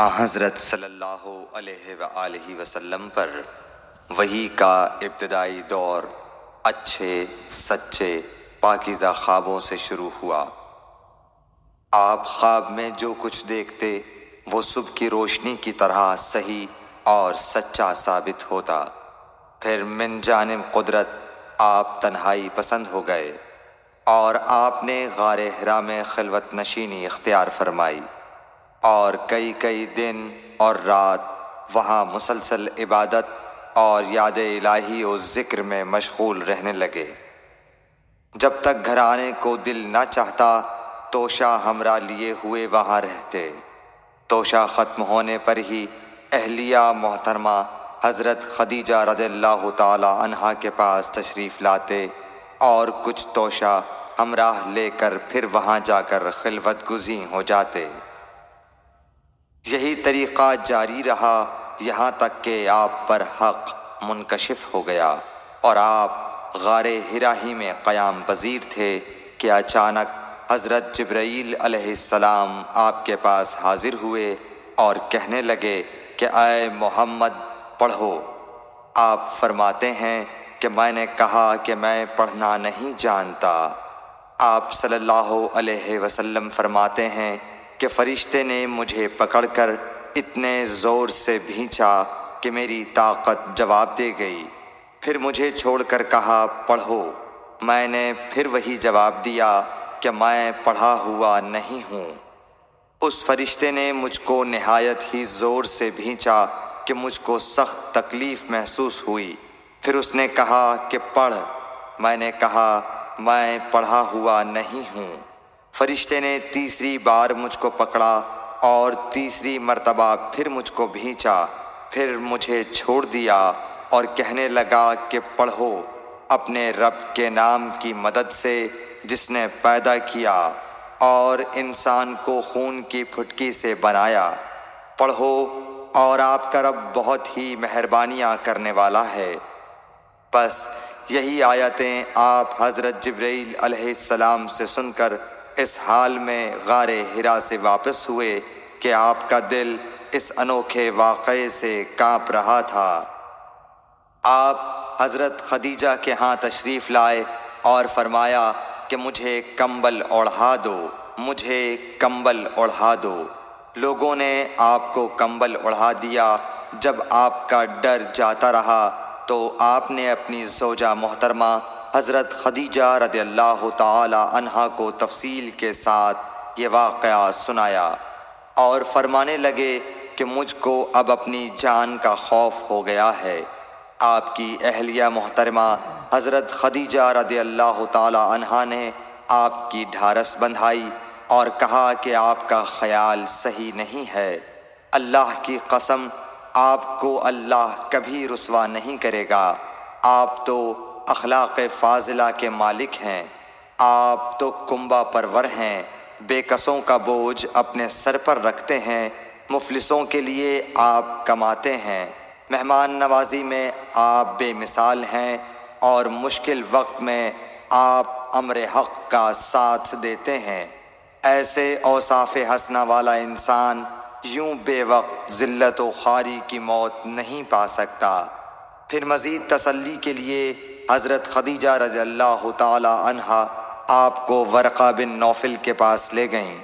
حضرت صلی اللہ علیہ وآلہ وسلم پر وحی کا ابتدائی دور اچھے سچے پاکیزہ خوابوں سے شروع ہوا۔ آپ خواب میں جو کچھ دیکھتے وہ صبح کی روشنی کی طرح صحیح اور سچا ثابت ہوتا۔ پھر من جانب قدرت آپ تنہائی پسند ہو گئے اور آپ نے غار حرا میں خلوت نشینی اختیار فرمائی اور کئی دن اور رات وہاں مسلسل عبادت اور یاد الہی و ذکر میں مشغول رہنے لگے۔ جب تک گھر آنے کو دل نہ چاہتا توشہ ہمراہ لیے ہوئے وہاں رہتے۔ توشہ ختم ہونے پر ہی اہلیہ محترمہ حضرت خدیجہ رضی اللہ تعالی عنہا کے پاس تشریف لاتے اور کچھ توشہ ہمراہ لے کر پھر وہاں جا کر خلوت گزین ہو جاتے۔ یہی طریقہ جاری رہا یہاں تک کہ آپ پر حق منکشف ہو گیا اور آپ غار حرا ہی میں قیام پذیر تھے کہ اچانک حضرت جبرائیل علیہ السلام آپ کے پاس حاضر ہوئے اور کہنے لگے کہ اے محمد پڑھو۔ آپ فرماتے ہیں کہ میں نے کہا کہ میں پڑھنا نہیں جانتا۔ آپ صلی اللہ علیہ وسلم فرماتے ہیں کہ فرشتے نے مجھے پکڑ کر اتنے زور سے بھینچا کہ میری طاقت جواب دے گئی۔ پھر مجھے چھوڑ کر کہا پڑھو۔ میں نے پھر وہی جواب دیا کہ میں پڑھا ہوا نہیں ہوں۔ اس فرشتے نے مجھ کو نہایت ہی زور سے بھینچا کہ مجھ کو سخت تکلیف محسوس ہوئی۔ پھر اس نے کہا کہ پڑھ۔ میں نے کہا میں پڑھا ہوا نہیں ہوں۔ فرشتے نے تیسری بار مجھ کو پکڑا اور تیسری مرتبہ پھر مجھ کو بھینچا۔ پھر مجھے چھوڑ دیا اور کہنے لگا کہ پڑھو اپنے رب کے نام کی مدد سے جس نے پیدا کیا اور انسان کو خون کی پھٹکی سے بنایا۔ پڑھو اور آپ کا رب بہت ہی مہربانیاں کرنے والا ہے۔ بس یہی آیتیں آپ حضرت جبرائیل علیہ السلام سے سن کر اس حال میں غار حرا سے واپس ہوئے کہ آپ کا دل اس انوکھے واقعے سے کانپ رہا تھا۔ آپ حضرت خدیجہ کے ہاں تشریف لائے اور فرمایا کہ مجھے کمبل اوڑھا دو، مجھے کمبل اوڑھا دو۔ لوگوں نے آپ کو کمبل اوڑھا دیا۔ جب آپ کا ڈر جاتا رہا تو آپ نے اپنی زوجہ محترمہ حضرت خدیجہ رضی اللہ تعالی عنہا کو تفصیل کے ساتھ یہ واقعہ سنایا اور فرمانے لگے کہ مجھ کو اب اپنی جان کا خوف ہو گیا ہے۔ آپ کی اہلیہ محترمہ حضرت خدیجہ رضی اللہ تعالی عنہا نے آپ کی ڈھارس بندھائی اور کہا کہ آپ کا خیال صحیح نہیں ہے۔ اللہ کی قسم آپ کو اللہ کبھی رسوا نہیں کرے گا۔ آپ تو اخلاق فاضلہ کے مالک ہیں۔ آپ تو کنبہ پرور ہیں، بے کسوں کا بوجھ اپنے سر پر رکھتے ہیں، مفلسوں کے لیے آپ کماتے ہیں، مہمان نوازی میں آپ بے مثال ہیں اور مشکل وقت میں آپ امر حق کا ساتھ دیتے ہیں۔ ایسے اوصاف حسنہ والا انسان یوں بے وقت ذلت و خواری کی موت نہیں پا سکتا۔ پھر مزید تسلی کے لیے حضرت خدیجہ رضی اللہ تعالی عنہا آپ کو ورقہ بن نوفل کے پاس لے گئیں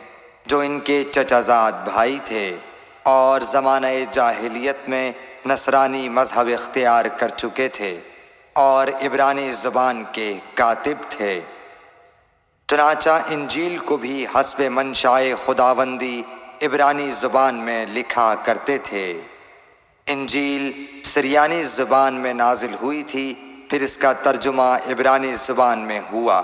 جو ان کے چچا زاد بھائی تھے اور زمانہ جاہلیت میں نصرانی مذہب اختیار کر چکے تھے اور عبرانی زبان کے کاتب تھے۔ چنانچہ انجیل کو بھی حسب منشائے خداوندی عبرانی زبان میں لکھا کرتے تھے۔ انجیل سریانی زبان میں نازل ہوئی تھی، پھر اس کا ترجمہ عبرانی زبان میں ہوا۔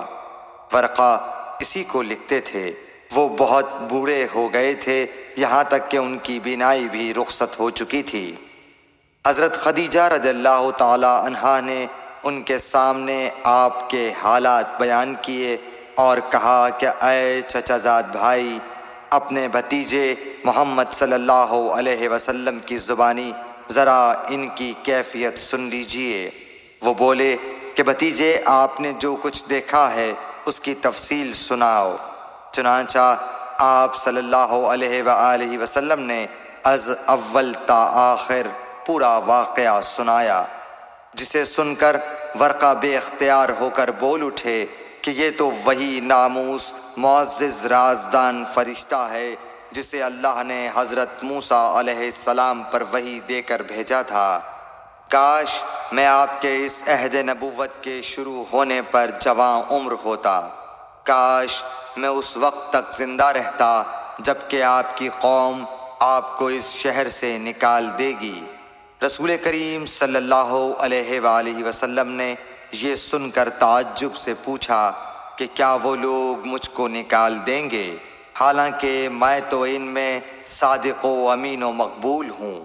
ورقہ اسی کو لکھتے تھے۔ وہ بہت بوڑھے ہو گئے تھے، یہاں تک کہ ان کی بینائی بھی رخصت ہو چکی تھی۔ حضرت خدیجہ رضی اللہ تعالی عنہا نے ان کے سامنے آپ کے حالات بیان کیے اور کہا کہ اے چچا زاد بھائی، اپنے بھتیجے محمد صلی اللہ علیہ وسلم کی زبانی ذرا ان کی کیفیت سن لیجئے۔ وہ بولے کہ بھتیجے آپ نے جو کچھ دیکھا ہے اس کی تفصیل سناؤ۔ چنانچہ آپ صلی اللہ علیہ وآلہ وسلم نے از اول تا آخر پورا واقعہ سنایا، جسے سن کر ورقہ بے اختیار ہو کر بول اٹھے کہ یہ تو وہی ناموس معزز رازدان فرشتہ ہے جسے اللہ نے حضرت موسیٰ علیہ السلام پر وحی دے کر بھیجا تھا۔ کاش میں آپ کے اس عہد نبوت کے شروع ہونے پر جواں عمر ہوتا، کاش میں اس وقت تک زندہ رہتا جب کہ آپ کی قوم آپ کو اس شہر سے نکال دے گی۔ رسول کریم صلی اللہ علیہ وآلہ وسلم نے یہ سن کر تعجب سے پوچھا کہ کیا وہ لوگ مجھ کو نکال دیں گے، حالانکہ میں تو ان میں صادق و امین و مقبول ہوں؟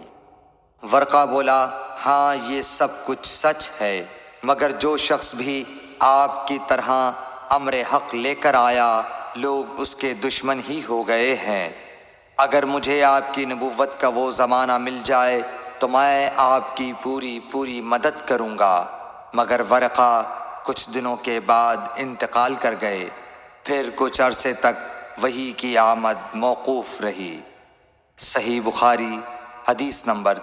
ورقہ بولا، ہاں یہ سب کچھ سچ ہے، مگر جو شخص بھی آپ کی طرح امر حق لے کر آیا لوگ اس کے دشمن ہی ہو گئے ہیں۔ اگر مجھے آپ کی نبوت کا وہ زمانہ مل جائے تو میں آپ کی پوری مدد کروں گا، مگر ورقہ کچھ دنوں کے بعد انتقال کر گئے، پھر کچھ عرصے تک وحی کی آمد موقوف رہی۔ صحیح بخاری حدیث نمبر